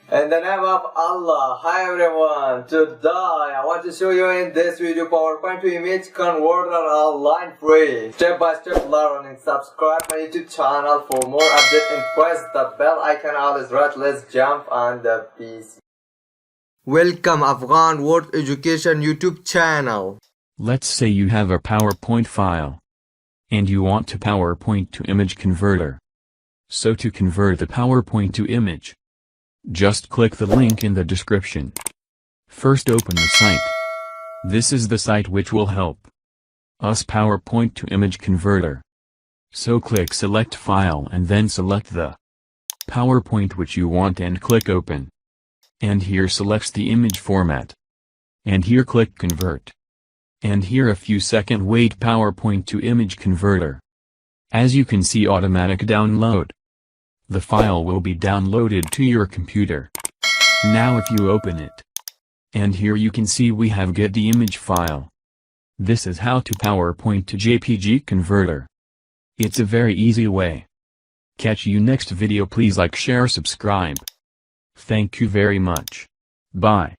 In the name of Allah, hi everyone, today I want to show you in this video PowerPoint to image converter online free. Step by step learning. Subscribe my YouTube channel for more updates and press the bell icon always right. Let's jump on the PC. Welcome Afghan Word Education YouTube channel. Let's say you have a PowerPoint file and you want to PowerPoint to image converter. So to convert the PowerPoint to image, just click the link in the description. First open the site. This is the site which will help us PowerPoint to image converter. So click select file and then select the PowerPoint which you want and click open. And here selects the image format. And here click convert. And here a few seconds wait PowerPoint to image converter. As you can see automatic download. The file will be downloaded to your computer. Now if you open it. And here you can see we have get the image file. This is how to PowerPoint to JPG converter. It's a very easy way. Catch you next video. Please like, share, subscribe. Thank you very much. Bye.